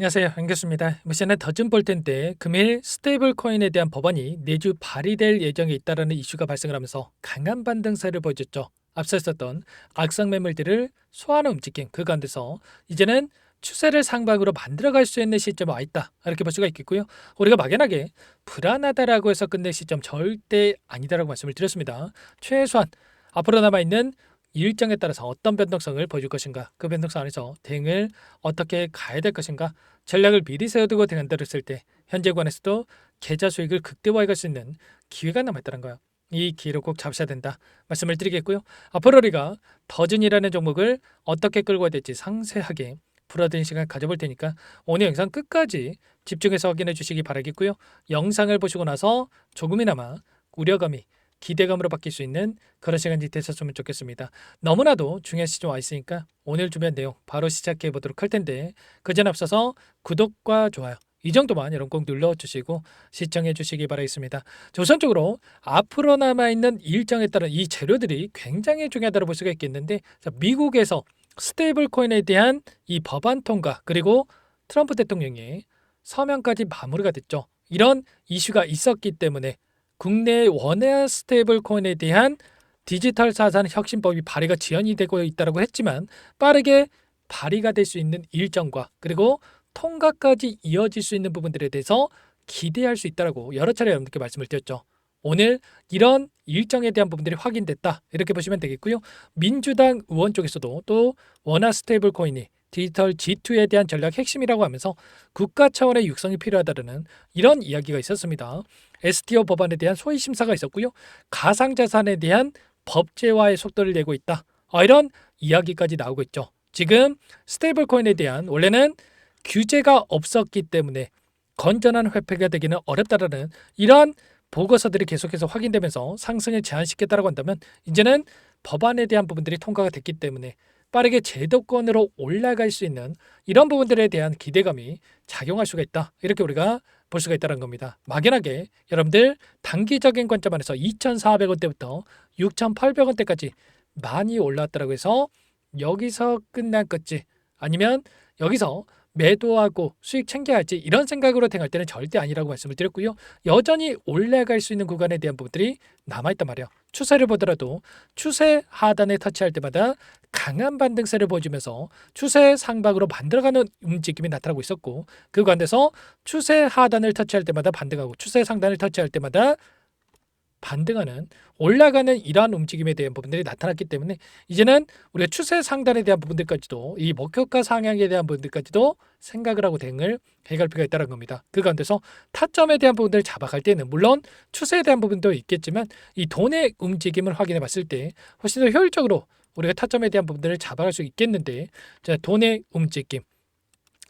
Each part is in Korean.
안녕하세요. 반갑습니다. 이번 시간에 더즘 볼 텐데 금일 스테이블 코인에 대한 법안이 내주 발의될 예정에 있다라는 이슈가 발생을 하면서 강한 반등세를 보여줬죠. 앞서 있었던 악성 매물들을 소화하는 움직임 그 가운데서 이제는 추세를 상방으로 만들어갈 수 있는 시점에 와 있다. 이렇게 볼 수가 있겠고요. 우리가 막연하게 불안하다라고 해서 끝낼 시점 절대 아니다라고 말씀을 드렸습니다. 최소한 앞으로 남아있는 일정에 따라서 어떤 변동성을 보여줄 것인가, 그 변동성 안에서 대응을 어떻게 가야 될 것인가, 전략을 미리 세워두고 대응한다고 했을 때 현재 구간에서도 계좌 수익을 극대화해 갈 수 있는 기회가 남아있다는 거예요. 이 기회를 꼭 잡으셔야 된다 말씀을 드리겠고요. 앞으로 우리가 더즌이라는 종목을 어떻게 끌고 가야 될지 상세하게 풀어드리는 시간 가져볼 테니까 오늘 영상 끝까지 집중해서 확인해 주시기 바라겠고요. 영상을 보시고 나서 조금이나마 우려감이 기대감으로 바뀔 수 있는 그런 시간이 되셨으면 좋겠습니다. 너무나도 중요한 시점 와 있으니까 오늘 준비한 내용 바로 시작해 보도록 할 텐데 그전 앞서서 구독과 좋아요 이 정도만 여러분 꼭 눌러주시고 시청해 주시기 바라겠습니다. 우선적으로 앞으로 남아있는 일정에 따른 이 재료들이 굉장히 중요하다고 볼 수가 있겠는데 미국에서 스테이블 코인에 대한 이 법안 통과 그리고 트럼프 대통령의 서명까지 마무리가 됐죠. 이런 이슈가 있었기 때문에 국내 원화 스테이블 코인에 대한 디지털 자산 혁신법이 발의가 지연이 되고 있다고 했지만 빠르게 발의가 될 수 있는 일정과 그리고 통과까지 이어질 수 있는 부분들에 대해서 기대할 수 있다고 여러 차례 여러분들께 말씀을 드렸죠. 오늘 이런 일정에 대한 부분들이 확인됐다 이렇게 보시면 되겠고요. 민주당 의원 쪽에서도 또 원화 스테이블 코인이 디지털 G2에 대한 전략 핵심이라고 하면서 국가 차원의 육성이 필요하다는 이런 이야기가 있었습니다. STO 법안에 대한 소위 심사가 있었고요. 가상자산에 대한 법제화의 속도를 내고 있다. 이런 이야기까지 나오고 있죠. 지금 스테이블 코인에 대한 원래는 규제가 없었기 때문에 건전한 회피가 되기는 어렵다라는 이런 보고서들이 계속해서 확인되면서 상승을 제한시켰다고 한다면 이제는 법안에 대한 부분들이 통과가 됐기 때문에 빠르게 제도권으로 올라갈 수 있는 이런 부분들에 대한 기대감이 작용할 수가 있다. 이렇게 우리가 볼 수가 있다는 겁니다. 막연하게 여러분들 단기적인 관점 안에서 2,400원대부터 6,800원대까지 많이 올라왔다고 해서 여기서 끝난 것지 아니면 여기서 매도하고 수익 챙겨야 할지 이런 생각으로 대응할 때는 절대 아니라고 말씀을 드렸고요. 여전히 올라갈 수 있는 구간에 대한 부분들이 남아있단 말이에요. 추세를 보더라도 추세 하단에 터치할 때마다 강한 반등세를 보여주면서 추세 상방으로 만들어가는 움직임이 나타나고 있었고 그 관계에서 추세 하단을 터치할 때마다 반등하고 추세 상단을 터치할 때마다 반등하는 올라가는 이러한 움직임에 대한 부분들이 나타났기 때문에 이제는 우리가 추세 상단에 대한 부분들까지도 이 목표가 상향에 대한 부분들까지도 생각을 하고 대응을 해갈 필요가 있다는 겁니다. 그 가운데서 타점에 대한 부분들을 잡아갈 때는 물론 추세에 대한 부분도 있겠지만 이 돈의 움직임을 확인해 봤을 때 훨씬 더 효율적으로 우리가 타점에 대한 부분들을 잡아갈 수 있겠는데 자, 돈의 움직임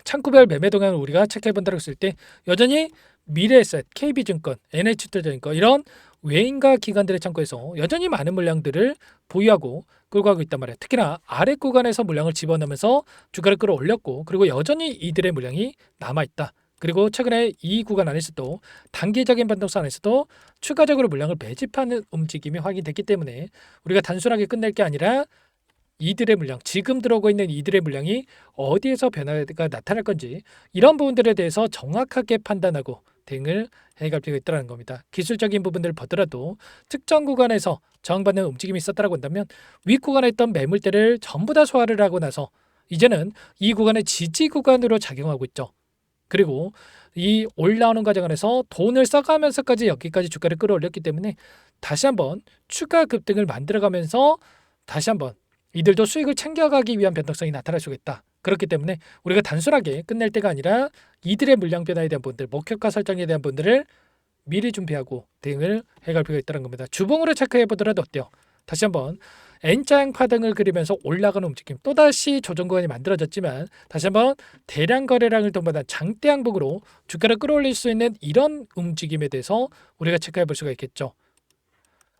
창구별 매매 동향을 우리가 체크해 본다고 했을 때 여전히 미래에셋, KB증권, NH투자증권 이런 외인과 기관들의 창구에서 여전히 많은 물량들을 보유하고 끌고 가고 있단 말이에요. 특히나 아래 구간에서 물량을 집어넣으면서 주가를 끌어올렸고 그리고 여전히 이들의 물량이 남아있다. 그리고 최근에 이 구간 안에서도 단기적인 변동성 안에서도 추가적으로 물량을 매집하는 움직임이 확인됐기 때문에 우리가 단순하게 끝낼 게 아니라 이들의 물량, 지금 들어오고 있는 이들의 물량이 어디에서 변화가 나타날 건지 이런 부분들에 대해서 정확하게 판단하고 대응을 해갈 필요가 있다는 겁니다. 기술적인 부분들을 보더라도 특정 구간에서 저항받는 움직임이 있었다고 한다면 윗 구간에 있던 매물대를 전부 다 소화를 하고 나서 이제는 이 구간의 지지 구간으로 작용하고 있죠. 그리고 이 올라오는 과정 안에서 돈을 써가면서까지 여기까지 주가를 끌어올렸기 때문에 다시 한번 추가 급등을 만들어가면서 다시 한번 이들도 수익을 챙겨가기 위한 변동성이 나타날 수 있다. 그렇기 때문에 우리가 단순하게 끝낼 때가 아니라 이들의 물량 변화에 대한 부분들, 목표가 설정에 대한 부분들을 미리 준비하고 대응을 해갈 필요가 있다는 겁니다. 주봉으로 체크해 보더라도 어때요? 다시 한번 N자형 파등을 그리면서 올라가는 움직임 또다시 조정 구간이 만들어졌지만 다시 한번 대량 거래량을 동반한 장대 항복으로 주가를 끌어올릴 수 있는 이런 움직임에 대해서 우리가 체크해 볼 수가 있겠죠.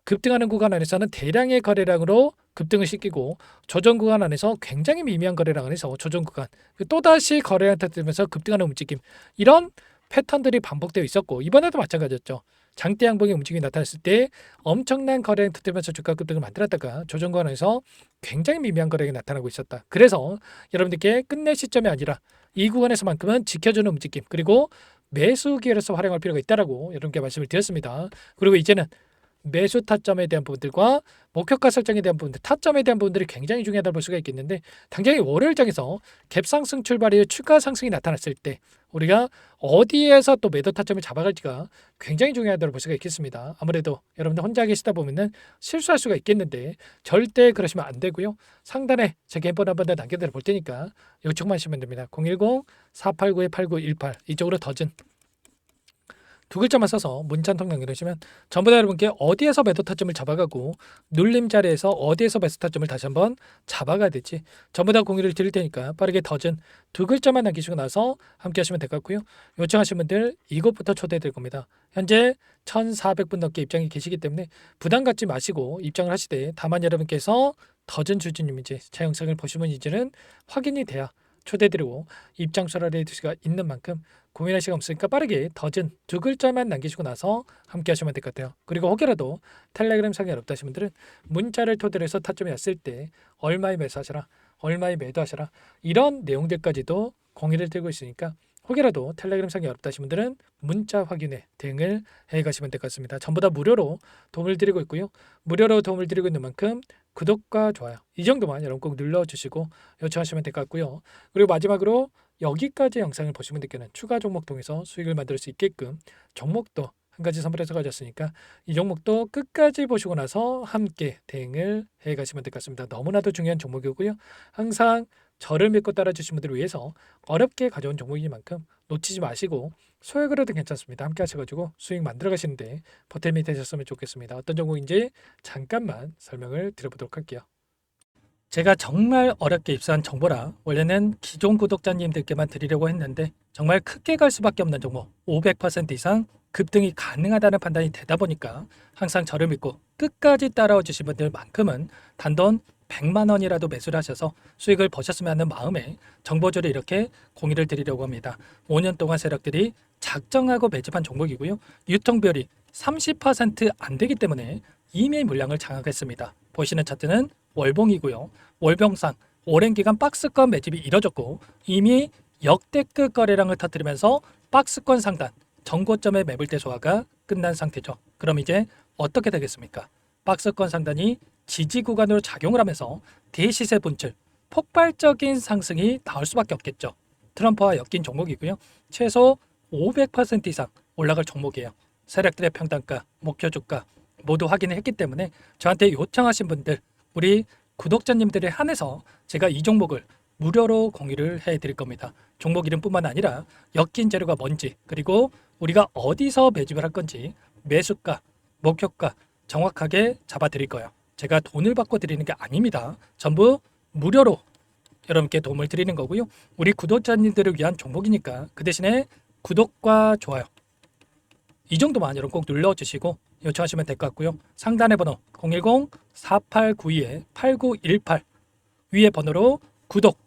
급등하는 구간 안에서는 대량의 거래량으로 급등을 시키고 조정 구간 안에서 굉장히 미미한 거래량 안에서 조정 구간 또다시 거래량 터뜨리면서 급등하는 움직임 이런 패턴들이 반복되어 있었고 이번에도 마찬가지였죠. 장대 양봉의 움직임이 나타났을 때 엄청난 거래량 터뜨리면서 주가 급등을 만들었다가 조정권에서 굉장히 미미한 거래량이 나타나고 있었다. 그래서 여러분들께 끝낼 시점이 아니라 이 구간에서만큼은 지켜주는 움직임 그리고 매수 기회로서 활용할 필요가 있다라고 여러분께 말씀을 드렸습니다. 그리고 이제는 매수 타점에 대한 부분들과 목표가 설정에 대한 부분들, 타점에 대한 부분들이 굉장히 중요하다고 볼 수가 있겠는데 당장의 월요일장에서 갭상승 출발 이후 추가 상승이 나타났을 때 우리가 어디에서 또 매도 타점을 잡아갈지가 굉장히 중요하다고 볼 수가 있겠습니다. 아무래도 여러분들 혼자 계시다 보면은 실수할 수가 있겠는데 절대 그러시면 안 되고요. 상단에 제 개인번호 한번 더 남겨드려 볼 테니까 요청만 하시면 됩니다. 010-489-8918 이쪽으로 더즌 두 글자만 써서 문자 한 통 남겨주시면 전부 다 여러분께 어디에서 매도 타점을 잡아가고 눌림 자리에서 어디에서 매수 타점을 다시 한번 잡아가야 될지 전부 다 공유를 드릴 테니까 빠르게 더즌 두 글자만 남기시고 나서 함께 하시면 될 것 같고요. 요청하신 분들 이것부터 초대해 드릴 겁니다. 현재 1,400분 넘게 입장이 계시기 때문에 부담 갖지 마시고 입장을 하시되 다만 여러분께서 더즌 주주님인지 제 영상을 보신 분인지는 확인이 돼야 초대드리고 입장 전화를 해줄 수가 있는 만큼 고민할 시간 없으니까 빠르게 더즌 두 글자만 남기시고 나서 함께 하시면 될 것 같아요. 그리고 혹여라도 텔레그램 상이 어렵다 하신 분들은 문자를 토대로 해서 타점이 왔을 때 얼마에 매수하셔라 얼마에 매도하셔라 이런 내용들까지도 공유를 들고 있으니까 혹여라도 텔레그램 상이 어렵다 하신 분들은 문자 확인에 대응을 해가시면 될 것 같습니다. 전부 다 무료로 도움을 드리고 있고요. 무료로 도움을 드리고 있는 만큼 구독과 좋아요 이 정도만 여러분 꼭 눌러주시고 요청하시면 될 것 같고요. 그리고 마지막으로 여기까지 영상을 보신 분들께는 추가 종목 통해서 수익을 만들 수 있게끔 종목도 한 가지 선물해서 가졌으니까 이 종목도 끝까지 보시고 나서 함께 대응을 해가시면 될 것 같습니다. 너무나도 중요한 종목이고요. 항상 저를 믿고 따라주신 분들을 위해서 어렵게 가져온 종목이니만큼 놓치지 마시고 소액으로도 괜찮습니다. 함께 하셔가지고 수익 만들어 가시는데 보탬이 되셨으면 좋겠습니다. 어떤 종목인지 잠깐만 설명을 드려보도록 할게요. 제가 정말 어렵게 입수한 정보라 원래는 기존 구독자님들께만 드리려고 했는데 정말 크게 갈 수밖에 없는 종목 500% 이상 급등이 가능하다는 판단이 되다 보니까 항상 저를 믿고 끝까지 따라와 주신 분들만큼은 단돈 100만 원이라도 매수를 하셔서 수익을 보셨으면 하는 마음에 정보주를 이렇게 공유를 드리려고 합니다. 5년 동안 세력들이 작정하고 매집한 종목이고요. 유통비율이 30%안 되기 때문에 이미 물량을 장악했습니다. 보시는 차트는 월봉이고요. 월봉상 오랜 기간 박스권 매집이 이뤄졌고 이미 역대급 거래량을 터뜨리면서 박스권 상단 정고점의 매물대 소화가 끝난 상태죠. 그럼 이제 어떻게 되겠습니까? 박스권 상단이 지지 구간으로 작용을 하면서 대시세 분출, 폭발적인 상승이 나올 수밖에 없겠죠. 트럼프와 엮인 종목이고요. 최소 500% 이상 올라갈 종목이에요. 세력들의 평단가, 목표 주가 모두 확인을 했기 때문에 저한테 요청하신 분들 우리 구독자님들에 한해서 제가 이 종목을 무료로 공유를 해드릴 겁니다. 종목 이름뿐만 아니라 엮인 재료가 뭔지 그리고 우리가 어디서 매집을 할 건지 매수가, 목표가 정확하게 잡아드릴 거예요. 제가 돈을 받고 드리는 게 아닙니다. 전부 무료로 여러분께 도움을 드리는 거고요. 우리 구독자님들을 위한 종목이니까 그 대신에 구독과 좋아요 이 정도만 여러분 꼭 눌러주시고 요청하시면 될 것 같고요. 상단의 번호 010-4892-8918 위에 번호로 구독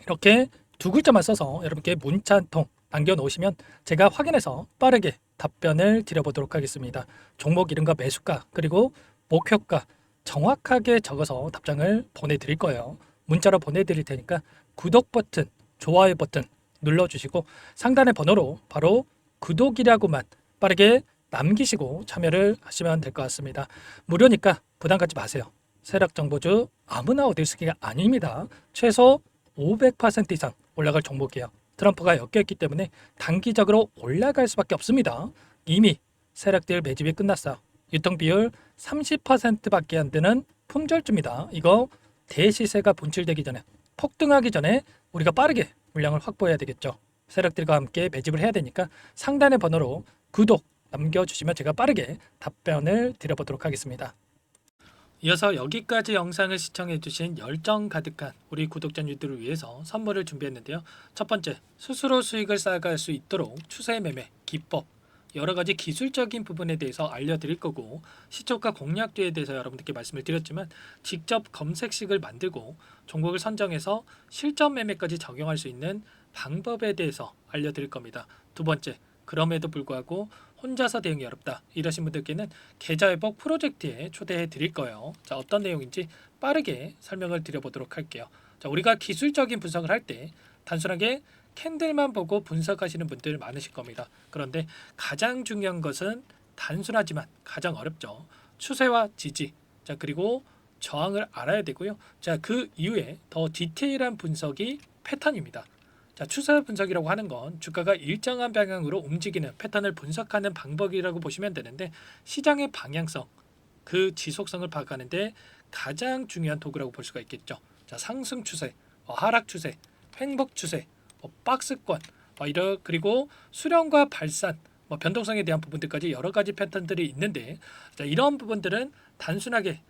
이렇게 두 글자만 써서 여러분께 문자 한 통 남겨놓으시면 제가 확인해서 빠르게 답변을 드려보도록 하겠습니다. 종목 이름과 매수가 그리고 목표가 정확하게 적어서 답장을 보내드릴 거예요. 문자로 보내드릴 테니까 구독 버튼, 좋아요 버튼 눌러주시고 상단의 번호로 바로 구독이라고만 빠르게 남기시고 참여를 하시면 될 것 같습니다. 무료니까 부담 갖지 마세요. 세력 정보주 아무나 얻을 수 있는 게 아닙니다. 최소 500% 이상 올라갈 종목이에요. 트럼프가 엮여있기 때문에 단기적으로 올라갈 수밖에 없습니다. 이미 세력들 매집이 끝났어요. 유통비율 30%밖에 안 되는 품절주입니다. 이거 대시세가 분출되기 전에 폭등하기 전에 우리가 빠르게 물량을 확보해야 되겠죠. 세력들과 함께 매집을 해야 되니까 상단의 번호로 구독 남겨주시면 제가 빠르게 답변을 드려보도록 하겠습니다. 이어서 여기까지 영상을 시청해주신 열정 가득한 우리 구독자님들을 위해서 선물을 준비했는데요. 첫 번째, 스스로 수익을 쌓아갈 수 있도록 추세 매매 기법 여러 가지 기술적인 부분에 대해서 알려드릴 거고 시초가 공략도에 대해서 여러분들께 말씀을 드렸지만 직접 검색식을 만들고 종목을 선정해서 실전 매매까지 적용할 수 있는 방법에 대해서 알려드릴 겁니다. 두 번째, 그럼에도 불구하고 혼자서 대응이 어렵다 이러신 분들께는 계좌 회복 프로젝트에 초대해 드릴 거예요. 자, 어떤 내용인지 빠르게 설명을 드려보도록 할게요. 자, 우리가 기술적인 분석을 할 때 단순하게 캔들만 보고 분석하시는 분들 많으실 겁니다. 그런데 가장 중요한 것은 단순하지만 가장 어렵죠. 추세와 지지, 자, 그리고 저항을 알아야 되고요. 자, 그 이후에 더 디테일한 분석이 패턴입니다. 자, 추세 분석이라고 하는 건 주가가 일정한 방향으로 움직이는 패턴을 분석하는 방법이라고 보시면 되는데, 시장의 방향성, 그 지속성을 파악하는데 가장 중요한 도구라고 볼 수가 있겠죠. 자, 상승 추세, 하락 추세, 횡복 추세, 박스권, 그리고 수렴과 발산, 변동성에 대한 부분들까지 여러 가지 패턴들이 있는데, 자, 이런 부분들은 단순하게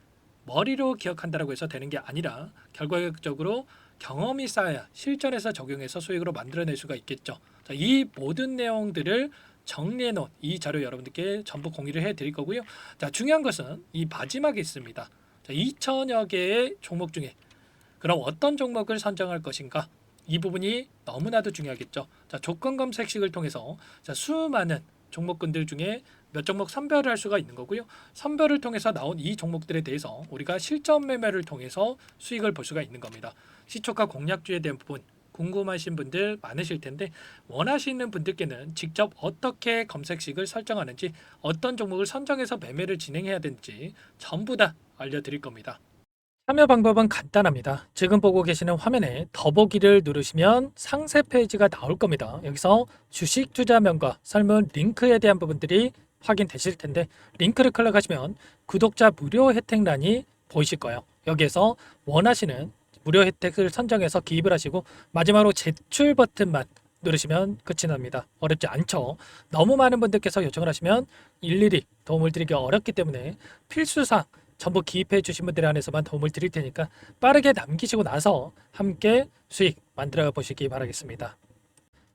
머리로 기억한다라고 해서 되는 게 아니라 결과적으로 경험이 쌓아야 실전에서 적용해서 수익으로 만들어낼 수가 있겠죠. 자, 이 모든 내용들을 정리해 놓은 이 자료 여러분들께 전부 공유를 해 드릴 거고요. 자, 중요한 것은 이 마지막에 있습니다. 자, 2천여 개의 종목 중에 그럼 어떤 종목을 선정할 것인가? 이 부분이 너무나도 중요하겠죠. 자, 조건 검색식을 통해서 자, 수많은 종목군들 중에 몇 종목 선별을 할 수가 있는 거고요. 선별을 통해서 나온 이 종목들에 대해서 우리가 실전 매매를 통해서 수익을 볼 수가 있는 겁니다. 시초가 공략주에 대한 부분 궁금하신 분들 많으실 텐데, 원하시는 분들께는 직접 어떻게 검색식을 설정하는지, 어떤 종목을 선정해서 매매를 진행해야 되는지 전부 다 알려드릴 겁니다. 참여 방법은 간단합니다. 지금 보고 계시는 화면에 더보기를 누르시면 상세 페이지가 나올 겁니다. 여기서 주식 투자명과 설문 링크에 대한 부분들이 확인되실 텐데, 링크를 클릭하시면 구독자 무료 혜택란이 보이실 거예요. 여기에서 원하시는 무료 혜택을 선정해서 기입을 하시고 마지막으로 제출 버튼만 누르시면 끝이 납니다. 어렵지 않죠? 너무 많은 분들께서 요청을 하시면 일일이 도움을 드리기 어렵기 때문에 필수상 전부 기입해 주신 분들 안에서만 도움을 드릴 테니까 빠르게 남기시고 나서 함께 수익 만들어 보시기 바라겠습니다.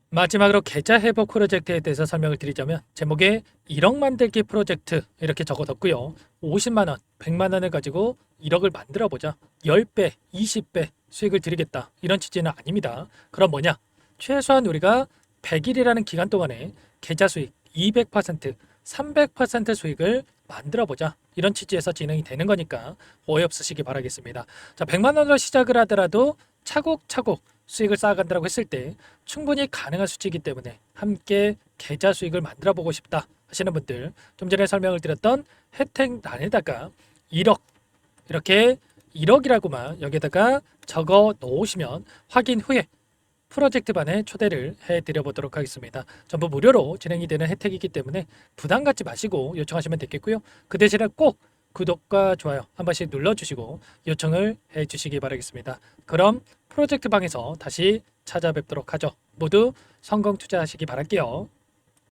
마지막으로 계좌 회복 프로젝트에 대해서 설명을 드리자면, 제목에 1억 만들기 프로젝트 이렇게 적어뒀고요. 50만 원, 100만 원을 가지고 1억을 만들어 보자. 10배, 20배 수익을 드리겠다. 이런 취지는 아닙니다. 그럼 뭐냐? 최소한 우리가 100일이라는 기간 동안에 계좌 수익 200%, 300% 수익을 만들어 보자. 이런 취지에서 진행이 되는 거니까 오해 없으시기 바라겠습니다. 자, 100만 원으로 시작을 하더라도 차곡차곡 수익을 쌓아간다고 했을 때 충분히 가능한 수치이기 때문에 함께 계좌 수익을 만들어 보고 싶다 하시는 분들, 좀 전에 설명을 드렸던 혜택란에다가 1억, 이렇게 1억이라고만 여기다가 적어 놓으시면 확인 후에 프로젝트 반에 초대를 해드려 보도록 하겠습니다. 전부 무료로 진행이 되는 혜택이기 때문에 부담 갖지 마시고 요청하시면 되겠고요. 그 대신에 꼭 구독과 좋아요 한 번씩 눌러주시고 요청을 해주시기 바라겠습니다. 그럼 프로젝트 방에서 다시 찾아뵙도록 하죠. 모두 성공 투자하시기 바랄게요.